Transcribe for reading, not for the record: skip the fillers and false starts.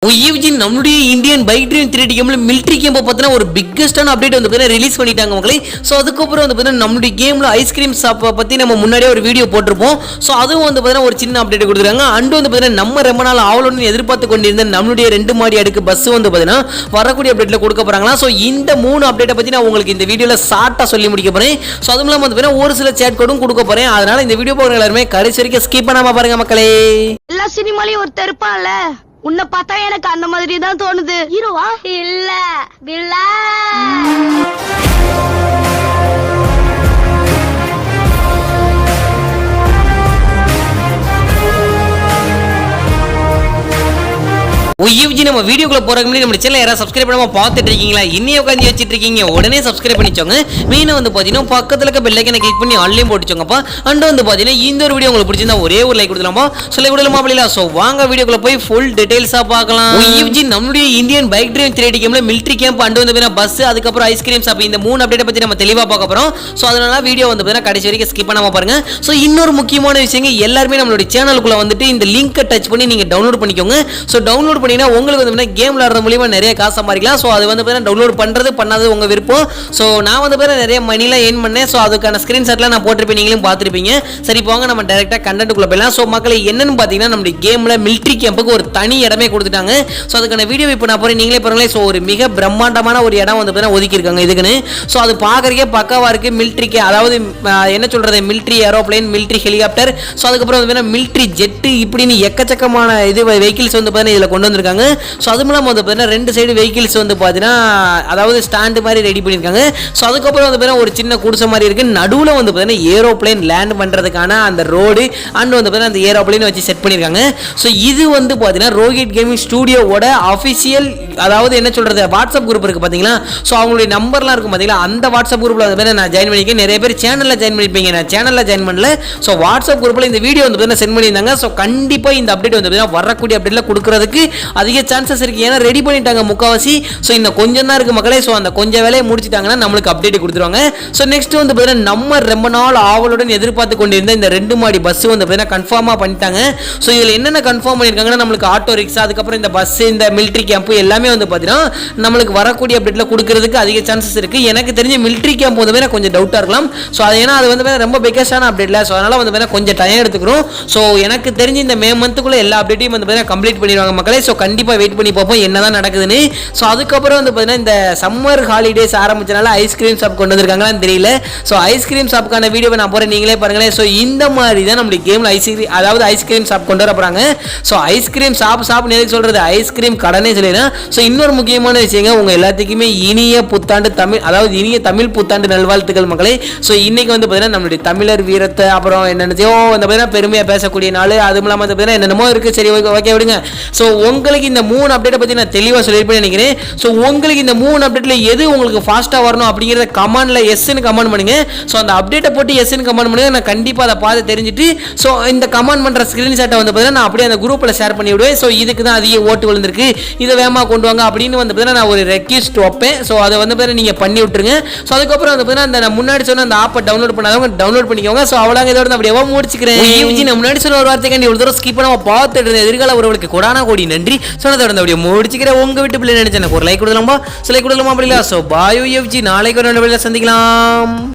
OFG நம்மளுடைய Indian bike dream 3D கேம்ல military game பார்த்தீங்கன்னா ஒரு பிக்கஸ்டான அப்டேட் வந்து பார்த்தீங்கன்னா ரிலீஸ் பண்ணிட்டாங்க மக்களே. ஸோ அதுக்கப்புறம் வந்து பார்த்தீங்கன்னா நம்மளுடைய கேம்ல ஐஸ்கிரீம் ஷாப் பற்றி நம்ம முன்னாடியே ஒரு வீடியோ போட்டிருப்போம். ஸோ அதுவும் வந்து பார்த்தீங்கன்னா ஒரு சின்ன அப்டேட் கொடுத்துருக்காங்க. அண்டு வந்து பார்த்தீங்கன்னா நம்ம ரொம்ப நாள் ஆவலுடன் எதிர்பார்த்து கொண்டிருந்த நம்மளுடைய 2 மாடி அடுக்கு பஸ் வந்து பார்த்தீங்கன்னா வரக்கூடிய அப்டேட்ல கொடுக்க போறாங்களா. ஸோ இந்த 3 அப்டேட்டை பற்றி நான் உங்களுக்கு இந்த வீடியோவில் ஷார்ட்டாக சொல்லி முடிக்க போறேன். ஸோ அதுவும் இல்லாமல் வந்து பார்த்தீங்கன்னா ஒரு சில சேட் கோடும் கொடுக்க போறேன். அதனால இந்த வீடியோ பார்க்குற எல்லாருமே கடைசி வரைக்கும் ஸ்கிப் பண்ணாம பாருங்க மக்களே. எல்லா சினிமாலையும் ஒருத்தர் இருப்பான்ல, உன்னை பார்த்தா எனக்கு அந்த மாதிரி தான் தோணுது. ஹீரோவா இல்ல வில்லன். OFG நம்ம வீடியோக்குள்ள போறதுக்கு முன்னாடி நம்ம சேனலை யாராவது சப்ஸ்கிரைப் பண்ணாம பார்த்துட்டு இருக்கீங்களா? இன்னையே உட்காந்து வச்சிட்டு இருக்கீங்க, உடனே சப்ஸ்கிரைப் பண்ணிச்சோங்க. மெயினா வந்து பாத்தீங்கன்னா பக்கத்துல இருக்க பெல் ஐக்கனை கிளிக் பண்ணி ஆன்லைன் போட்டுச்சோங்கப்பா. அண்ட் வந்து பாத்தீங்கன்னா இந்த ஒரு வீடியோ உங்களுக்கு பிடிச்சிருந்தா ஒரே ஒரு லைக் கொடுத்துலாமா, சொல்ல விடலாமா அப்படில. சோ வாங்க வீடியோக்குள்ள போய் ஃபுல் டீடைல்ஸா பார்க்கலாம். OFG நம்மளுடைய இந்தியன் பைக் ட்ரீம் 3D கேம்ல மிலிட்டரி கேம்ப் அண்ட் வந்து பஸ் அதுக்கப்புறம் ஐஸ்கிரீம் ஷாப் இந்த 3 அப்டேட் பத்தி நம்ம தெளிவா பார்க்க போறோம். சோ அதனால வீடியோ வந்து பாத்தீங்கன்னா கடைசி வரைக்கும் ஸ்கிப் பண்ணாம பாருங்க. சோ இன்னொரு முக்கியமான விஷயம், எல்லாருமே நம்மளுடைய சேனலுக்குள்ள வந்துட்டு இந்த லிங்கை டச் பண்ணி நீங்க டவுன்லோட் பண்ணிக்கோங்க. சோ டவுன்லோட் பண்ணீங்கன்னா உங்களுக்கு வந்து கேம் விளையாடுறது மூலமா நிறைய காசு சம்பாதிக்கலாம். ஸோ அது வந்து டவுன்லோட் பண்ணுறது பண்ணாது உங்க விருப்பம். ஸோ நான் வந்து நிறைய மணிலாம் ஏர்ன் பண்ணேன். ஸோ அதுக்கான ஸ்கிரீன்ஷாட்லாம் நான் போட்டிருப்பேன், நீங்களும் பார்த்துருப்பீங்க. சரி போங்க நம்ம டேரெக்டாக கண்டென்ட்டுக்குள்ள போயிடலாம். ஸோ மக்களை என்னன்னு பார்த்தீங்கன்னா நம்மளுடைய கேமில் மிலிட்டரி கேம்புக்கு ஒரு தனி இடமே கொடுத்துட்டாங்க. ஸோ அதுக்கான வீடியோ இப்போ நான் போகிறேன், நீங்களே பாருங்களேன். ஸோ ஒரு மிக பிரம்மாண்டமான ஒரு இடம் வந்து ஒதுக்கியிருக்காங்க இதுக்குன்னு. ஸோ அது பார்க்குறக்கே பக்காவாக இருக்குது. மிலிட்டரிக்கு அதாவது என்ன சொல்கிறது, military aeroplane, military helicopter, so அதுக்கப்புறம் வந்து மிலிட்டரி ஜெட்டு, இப்படின்னு எக்கச்சக்கமான இது வெஹிக்கிள்ஸ் வந்து பார்த்தீங்கன்னா இதில் கொண்டு வந்திருக்காங்க. ஸோ அது மூலம் வந்து பார்த்தீங்கன்னா 2 சைடு வெஹிக்கிள்ஸ் வந்து பார்த்தீங்கன்னா அதாவது ஸ்டாண்டு மாதிரி ரெடி பண்ணியிருக்காங்க. ஸோ அதுக்கப்புறம் வந்து பார்த்தீங்கன்னா ஒரு சின்ன குடிசை மாதிரி இருக்குது. நடுவில் வந்து பார்த்தீங்கன்னா ஏரோப்ளைன் லேண்ட் பண்ணுறதுக்கான அந்த ரோடு அண்ட் வந்து பார்த்தீங்கன்னா அந்த ஏரோப்ளைன் வச்சு செட் பண்ணியிருக்காங்க. ஸோ இது வந்து பார்த்தீங்கன்னா ரோஹித் கேமிங் ஸ்டூடியோவோட அஃபிஷியல் அதாவது என்ன சொல்கிறது வாட்ஸ்அப் குரூப் இருக்குது பார்த்தீங்களா. ஸோ அவங்களுடைய நம்பர்லாம் இருக்கும் பார்த்தீங்களா, அந்த வாட்ஸ்அப் குரூப்பில் வந்து நான் ஜாயின் பண்ணியிருக்கேன். நிறைய பேர் சேனலில் ஜாயின் பண்ணியிருப்பீங்க, நான் சேனலில் ஜாயின் பண்ணல. ஸோ வாட்ஸ்அப் குரூப்பில் இந்த வீடியோ வந்து பார்த்தீங்கன்னா சென்ட் பண்ணியிருந்தாங்க. ஸோ கண்டிப்பாக இந்த அப்டேட் வந்து பார்த்தீங்கன்னா வரக்கூடிய அப்டேட்டில் கொடுக்குறதுக்கு அதிக சான்சஸ் இருக்குது. ஏன்னா ரெடி பண்ணிட்டாங்க முக்காவாசி. ஸோ இந்த கொஞ்சம் தான் இருக்குது மக்களே. ஸோ அந்த கொஞ்சம் வேலையை முடிச்சிட்டாங்கன்னா நம்மளுக்கு அப்டேட் கொடுத்துருவாங்க. ஸோ நெக்ஸ்ட் வந்து பார்த்தீங்கன்னா நம்ம ரொம்ப நாள் ஆவலுடன் எதிர்பார்த்து கொண்டிருந்த இந்த 2 மாடி பஸ் வந்து பார்த்தீங்கன்னா கன்ஃபார்மாக பண்ணிட்டாங்க. ஸோ இதில் என்னென்ன கன்ஃபார்ம் பண்ணியிருக்காங்கன்னா நம்மளுக்கு ஆட்டோ ரிக்ஷா, அதுக்கப்புறம் இந்த பஸ், இந்த மிலிட்டரி கேம்ப் எல்லாமே வந்து பார்த்தீங்கன்னா நம்மளுக்கு வரக்கூடிய அப்டேட்டில் கொடுக்கறதுக்கு அதிக சான்சஸ் இருக்குது. எனக்கு தெரிஞ்ச மிலிட்டரி கேம்ப் வந்து கொஞ்சம் டவுட்டாக இருக்கலாம். ஸோ அது ஏன்னா அது வந்து ரொம்ப பிக்கஸ்டான அப்டேட்ல. ஸோ அதனால் வந்து கொஞ்சம் டைம் எடுத்துக்கிறோம். ஸோ எனக்கு தெரிஞ்சு இந்த மே மந்த்துக்குள்ள எல்லா அப்டேட்டையும் வந்து கம்ப்ளீட் பண்ணிடுவாங்க மக்களே. ஸோ கண்டிப்பாக வெயிட் பண்ணி பார்ப்போம் என்னதான் நடக்குதுன்னு. ஸோ அதுக்கப்புறம் வந்து பார்த்தீங்கன்னா இந்த சம்மர் ஹாலிடேஸ் ஆரம்பிச்சனால ஐஸ்கிரீம் ஷாப் கொண்டு வந்திருக்காங்களான்னு தெரியல. ஸோ ஐஸ்கிரீம் ஷாப்புக்கான வீடியோ நான் போகிறேன், நீங்களே பாருங்களேன். ஸோ இந்த மாதிரி தான் நம்மளுடைய கேமில் ஐஸ்கிரீம் ஷாப் கொண்டு வர போகிறாங்க. ஸோ ஐஸ்கிரீம் ஷாப் நேருக்கு சொல்கிறது ஐஸ்கிரீம் கடனே சொல்லிடுறேன். ஸோ இன்னொரு முக்கியமான விஷயங்க, உங்கள் எல்லாத்துக்குமே இனிய புத்தாண்டு தமிழ் அதாவது இனிய தமிழ் புத்தாண்டு நல்வாழ்த்துக்கள் மக்களே. ஸோ இன்னைக்கு வந்து பார்த்தீங்கன்னா நம்மளுடைய தமிழர் வீரத்தை அப்புறம் என்னென்னத்தையோ வந்து பார்த்தீங்கன்னா பெருமையாக பேசக்கூடிய நாள், அதுவும் இல்லாமல் வந்து பார்த்தீங்கன்னா என்னென்னமோ இருக்குது. சரி ஓகே விடுங்க. ஸோ உங்களுக்கு இந்த 3 அப்டேட்டை பற்றி நான் தெளிவாக சொல்லியிருப்பேன் நினைக்கிறேன். ஸோ உங்களுக்கு இந்த 3 அப்டேட்ல எது உங்களுக்கு ஃபாஸ்ட்டாக வரணும் அப்படிங்கிறத கமெண்ட்ல எஸ்ன்னு கமெண்ட் பண்ணுங்க. ஸோ அந்த அப்டேட்டை போட்டு எஸ்ன்னு கமெண்ட் பண்ணுங்க, நான் கண்டிப்பாக அதை பார்த்து தெரிஞ்சுட்டு ஸோ இந்த கமெண்ட் பண்ணுற ஸ்க்ரீன்ஷாட்டை வந்து பார்த்தீங்கன்னா நான் அப்படியே அந்த குரூப்பில் ஷேர் பண்ணி விடுவேன். ஸோ இதுக்கு தான் அதிக ஓட்டு விழுந்திருக்கு, இதை வேகமாக கொண்டு வாங்க அப்படின்னு வந்து பார்த்தீங்கன்னா நான் ஒரு ரெக்வெஸ்ட் வைப்பேன். ஸோ அதை வந்து பார்த்தீங்கன்னா நீங்கள் பண்ணி விட்டுருங்க. ஸோ அதுக்கப்புறம் வந்து பார்த்தீங்கன்னா அந்த நான் முன்னாடி சொன்ன அந்த ஆப்பை டவுன்லோட் பண்ணாதவங்க டவுன்லோட் பண்ணிக்கோங்க. ஸோ அவ்வளோங்க, இதோட அப்படியே முடிச்சுக்கிறேன். நான் முன்னாடி சொன்ன ஒரு வார்த்தைக்கு ஒரு தடவை ஸ்கிப் பண்ணாம பார்த்துட்டு எதிர்கால உறவுகளுக்கு கொடானா கோடி நன்றி. சொன்னதோட அப்படியே முடிச்சுக்கிறேன். உங்க வீட்டு பிள்ளை நினைச்சேன் ஒரு லைக் கொடுக்கலாமா, சிலை கொடுக்கலாமா அப்படிங்களா. ஸோ பாய் OFG, நாளைக்கு ஒரு நல்ல சந்திக்கலாம்.